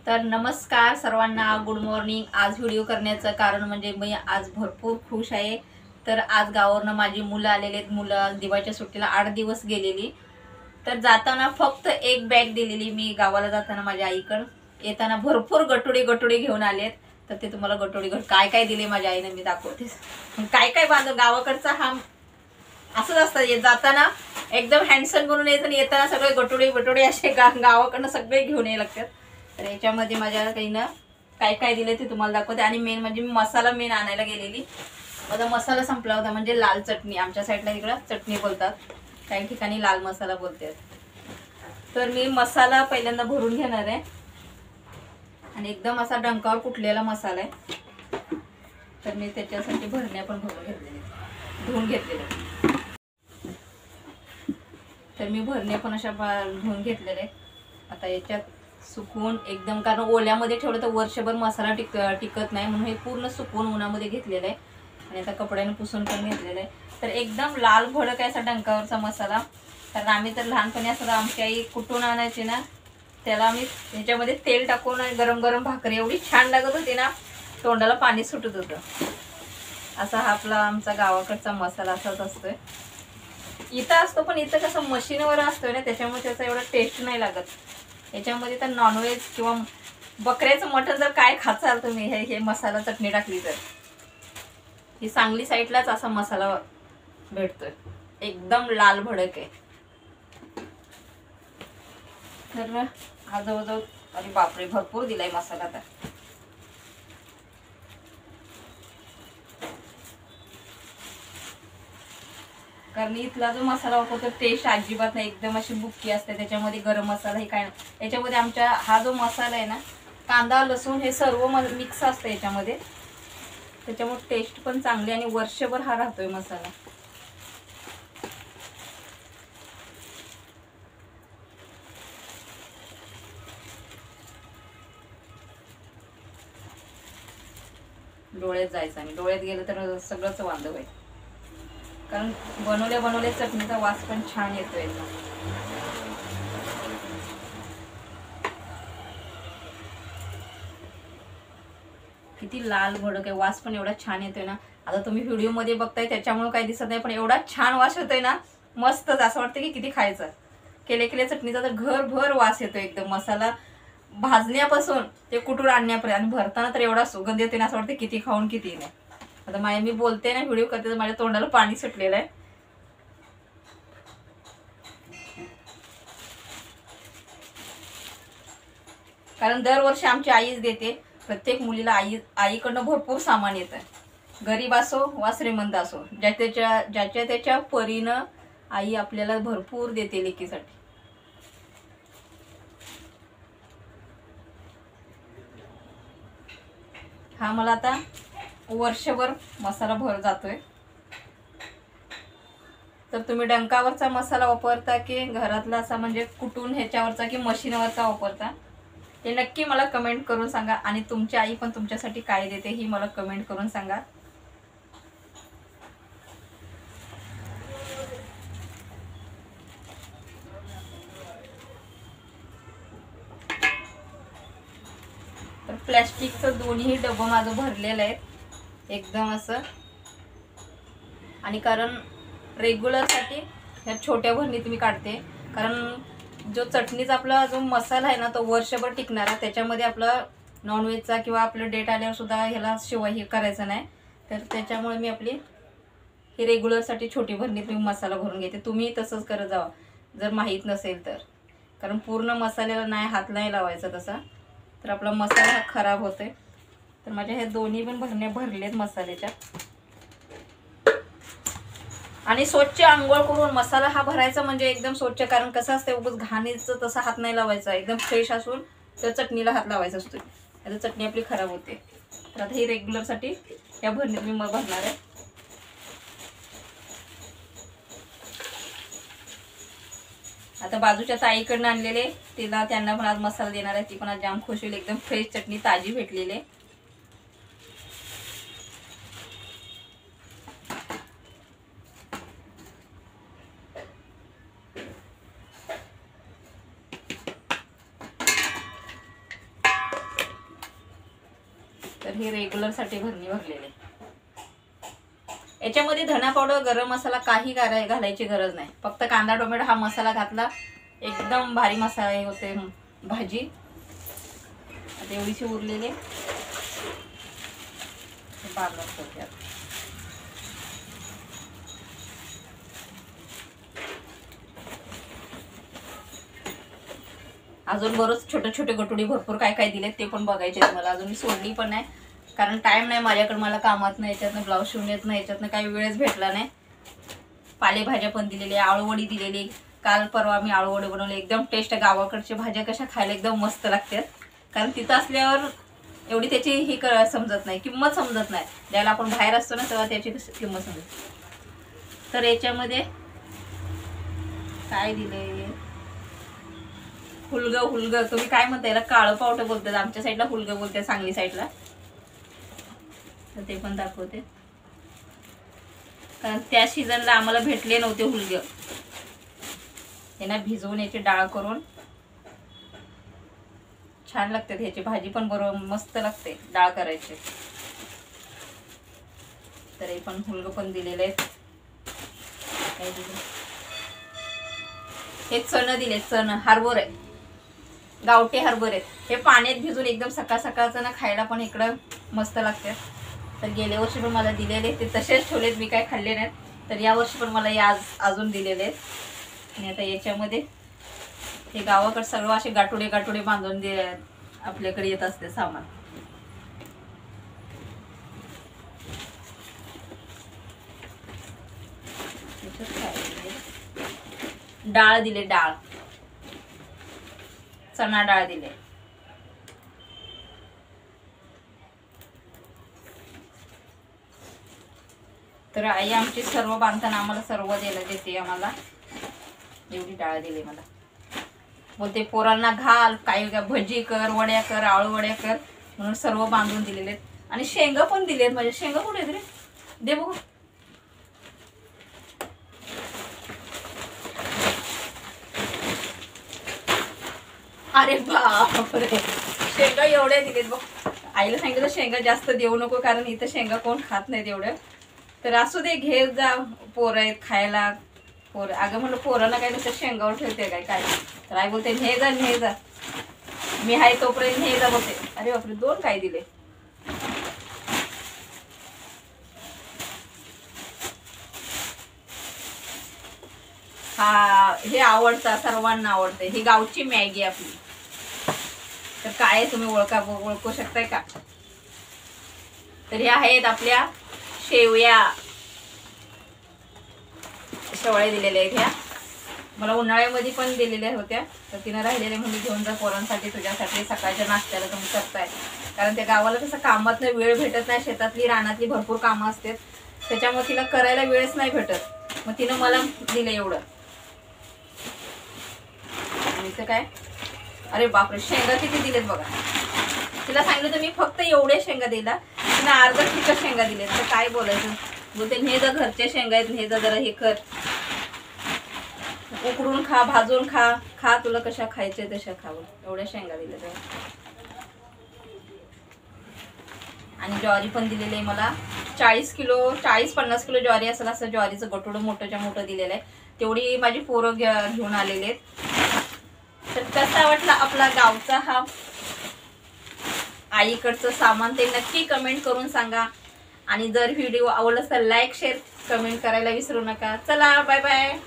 तर नमस्कार सर्वांना, गुड मॉर्निंग। आज व्हिडिओ करण्याचं कारण म्हणजे मी आज भरपूर खुश आहे। तर आज गावावरनं माझी मुलं आलेले आहेत। मुलं दिवाळीच्या सुट्टीला 8 दिवस गेलेली। तर जाताना फक्त एक बॅग दिलेली मी गावाला जाताना माझ्या आईकडं। येताना भरपूर गटुडे घेऊन आलेत। तर ते तुम्हाला गटुडे काय काय दिले माझ्या आईने मी दाखवते। काय काय बांधून गावाकडचा हा असंच असतं, जाताना एकदम हँडसम बनून यायचं आणि येताना सगळे गटुडे असे गावाकडनं सगळे घेऊन यायला लागतात। तर याच्यामध्ये माझ्या काहीनं काय काय दिले ते तुम्हाला दाखवते। आणि मेन म्हणजे मी मसाला आणायला गेलेली। माझा मसाला संपला होता, म्हणजे लाल चटणी। आमच्या साईडला इकडं चटणी बोलतात, काही ठिकाणी लाल मसाला बोलतात। तर मी मसाला पहिल्यांदा भरून घेणार आहे आणि एकदम असा डंकावर कुटलेला मसाला आहे। तर मी त्याच्यासाठी भरण्या पण भरून घेतलेले, धुवून घेतलेले। तर मी भरण्या पण अशा धुवून घेतलेले। आता याच्यात सुकवून एकदम, कारण ओल्यामध्ये ठेवलं तर वर्षभर मसाला टिकत नाही, म्हणून हे पूर्ण सुकवून उन्हामध्ये घेतलेलं आहे आणि आता कपड्याने पुसून पण घेतलेलं आहे। तर एकदम लाल भडक आहे असा डंकावरचा मसाला। कारण आम्ही तर लहानपणी असं आमची आई कुटून आणायची ना, त्याला आम्ही ह्याच्यामध्ये तेल टाकून गरम गरम भाकरी एवढी छान लागत होती ना, तोंडाला पाणी सुटत होतं। असा हा आपला आमचा गावाकडचा मसाला असाच असतोय। इथं असतो पण इथं कसं मशीनवर असतोय ना, त्याच्यामुळे त्याचा एवढा टेस्ट नाही लागत। याच्यामध्ये तर नॉनव्हेज किंवा बकऱ्याचं मटण जर काय खाचाल तुम्ही, हे मसाला चटणी टाकली तर ही सांगली साईडलाच असा मसाला भेटतोय, एकदम लाल भडक आहे। तर हा जवळजवळ, अरे बापरे, भरपूर दिलाय मसाला आता। कारण इथला जो मसाला वापरतो टेस्ट अजिबात नाही, एकदम अशी बुक्की असते त्याच्यामध्ये। गरम मसाला हे काय नाही याच्यामध्ये। आमच्या हा जो मसाला आहे ना, कांदा लसूण हे सर्व मिक्स असतं याच्यामध्ये, त्याच्यामुळे टेस्ट पण चांगली आणि वर्षभर हा राहतोय मसाला। डोळ्यात जायचं आणि डोळ्यात गेलं तर सगळंच वांदं होईल। कारण बनवल्या चटणीचा वास पण छान येतोय। किती लाल भडक आहे, वास पण एवढा छान येतोय ना। आता तुम्ही व्हिडिओ मध्ये बघताय त्याच्यामुळे काही दिसत नाही, पण एवढा छान वास येतोय ना, मस्तच। असं वाटतं की किती खायचं। केल्या चटणीचा तर घरभर वास येतोय, एकदम मसाला भाजण्यापासून ते कुटून आणण्यापर्यंत। आणि भरताना तर एवढा सुगंध येते ना, असं वाटतं किती खाऊन किती नाही। आता मी बोलते ना, व्हिडिओ करते तर माझ्या तोंडाला पाणी सुटलेलं आहे। कारण दरवर्षी आमची आईच देते, प्रत्येक मुलीला आईकडनं भरपूर सामान येतं। गरीब असो वा श्रीमंत असो, ज्याच्या त्याच्या परीनं आई आपल्याला भरपूर देते लेकीसाठी। हा मला आता वर्षभर मसाला भर जातोय। तर तुम्ही डंकावरचा मसाला वापरता की घरातला असा म्हणजे कुटून ह्याच्यावरचा की मशीनवरचा वापरता, ते नक्की मला कमेंट करून सांगा। आणि तुमची आई पण तुमच्यासाठी काय देते ही मला कमेंट करून सांगा। तर प्लॅस्टिकचं दोन्ही डबं माझं भरलेलं आहे एकदम असं। आणि कारण रेग्युलरसाठी ह्या छोट्या भरणीत मी काढते, कारण जो चटणीचा आपला जो मसाला आहे ना, तो वर्षभर टिकणारा। त्याच्यामध्ये आपला नॉनव्हेजचा किंवा आपलं डेट आल्यावर सुद्धा ह्याला शिवाय हे करायचं नाही। तर त्याच्यामुळे मी आपली ही रेग्युलरसाठी छोटी भरणीत मी मसाला भरून घेते। तुम्ही तसंच करत जावा जर माहीत नसेल तर, कारण पूर्ण मसाल्याला नाही हात नाही लावायचा तसा, तर आपला मसाला हा खराब होतोय। तर माझ्या ह्या दोन्ही पण भरण्या भरलेत मसाल्याच्या। आणि स्वच्छ आंघोळ करून मसाला हा भरायचा म्हणजे एकदम स्वच्छ। कारण कसं असतं, उगाच घाणीचं तसा हात नाही लावायचा, एकदम फ्रेश असून त्या चटणीला हात लावायचा असतो, आता चटणी आपली खराब होते। तर आता ही रेग्युलरसाठी या भरणीत मी भरणार आहे। आता बाजूच्या ताईकडनं आणलेले त्यांना पण आज मसाला देणार आहे, ती पण आज जाम खुश होईल। एकदम फ्रेश चटणी ताजी भेटलेली आहे। तर हे रेग्युलर साठी भरणी भरलेले. याच्यामध्ये धना पावडर, गरम मसाला काही घालायची गरज नाही. फक्त कांदा टोमॅटो हा मसाला घातला, एकदम भारी मसाला होते भाजी. आता एवढीशी उरलेले अजून बरोच छोटे छोटे गटुडी भरपूर काय काय दिलेत ते पण बघायचे मला. अजून मी सोडली पण नाही कारण टाइम नाही माझ्याकडे. मला कामात नाही, याच्यातनं ब्लाऊज शिवून येत नाही, याच्यातनं काही वेळच भेटला नाही. पालेभाज्या पण दिलेली, आळूवडी दिलेली. काल परवा मी आळूवडी बनवले, एकदम टेस्ट. गावाकडच्या भाज्या कशा खायला एकदम मस्त लागतात. कारण तिथं असल्यावर एवढी त्याची ही समजत नाही, किंमत समजत नाही. ज्याला आपण बाहेर असतो ना तेव्हा त्याची किंमत समजते. तर याच्यामध्ये काय दिलंय, हुलग. हुलग तुम्ही काय म्हणता, याला काळं पावडं बोलतात, आमच्या साईडला हुलग बोलतात, सांगली साईडला. तर ते पण दाखवते. कारण त्या सीझनला आम्हाला भेटले नव्हते हुलग. यांना भिजवून याची डाळ करून छान लागते. ह्याची भाजी पण बरोबर मस्त लागते डाळ करायची. तर हे पण हुलग पण दिलेले आहेत. काय दिले, हे चण दिले, चण हरभरे, गावठी हरभरे. हे पाण्यात भिजून एकदम सकाळ सकाळचं ना खायला पण इकडं मस्त लागते. तर गेल्या वर्षी पण मला दिलेले, ते तसेच ठेवलेत, मी काय खाल्ले नाहीत. तर या वर्षी पण मला या अजून दिलेले आहेत. आणि आता याच्यामध्ये हे गावाकडे सगळं असे गाठोडे गाठोडे बांधून आपल्याकडे येत असते सामान. डाळ दिले, डाळ, चणा डाळ दिले. तर आई आमची सर्व बांधताना आम्हाला सर्व देते. आम्हाला एवढी डाळ दिली मला. बोलते पोरांना घाल, काही भजी कर, वड्या कर, आळू वड्या कर म्हणून सर्व बांधून दिलेले. आणि शेंगा पण दिलेत. माझ्या शेंगा कुठे आहेत रे, दे बघू. अरे बापरे, शेंगा एवढ्या दिलेत बघ. आईला सांगितलं शेंगा जास्त देऊ नको कारण इथं शेंगा कोण खात नाहीत एवढं. तर असू दे, घे जा, पोरं आहेत खायला. पोरं अगं म्हणलं पोरांना काय नुसतं शेंगावर ठेवते काय काय. तर आई बोलते ने जा, ने जा, मी हाय तोपर्यंत ने जा बोलते. अरे बापरे, 2 काय दिले. हा, हे आवडतं, सर्वांना आवडते. ही गावची मॅगी आपली. तर काय तुम्ही ओळखू शकताय का. तर ह्या आहेत आपल्या शेवया, शेवळ्या दिलेल्या आहेत. ह्या मला उन्हाळ्यामध्ये पण दिलेल्या होत्या. तर तिनं राहिलेले म्हणजे घेऊन जा पोरांसाठी, तुझ्यासाठी सकाळच्या नाश्त्याला तुम्ही करताय. कारण त्या गावाला तसं कामात वेळ भेटत नाही, शेतातली रानातली भरपूर कामं असतात, त्याच्यामुळे तिला करायला वेळच नाही भेटत. मग तिनं मला दिलं एवढं. आणि काय, अरे बापरे, शेंगा किती दिलेत बघा. तिला सांगितलं तुम्ही फक्त एवढे शेंगा दिला, तिने अर्धा तिखट शेंगा दिलेत. तर काय बोलायचं. बोलते हे जर घरच्या शेंगा आहेत, हे जरा हे कर, उकडून खा, भाजून खा, खा तुला कशा खायचे तशा खावं. एवढ्या शेंगा दिल्या. आणि ज्वारी पण दिलेली आहे मला. 40 किलो 40-50 किलो ज्वारी असेल, असं ज्वारीचं गटोडं मोठंच्या मोठं दिलेलं आहे. तेवढी माझी पोरं घेऊन आलेले आहेत. तर कसा वाटला आपला गावचा हा आईकडचं सामान ते नक्की कमेंट करून सांगा. आणि जर व्हिडिओ आवडला तर लाईक, शेअर, कमेंट करायला विसरू नका. चला, बाय बाय.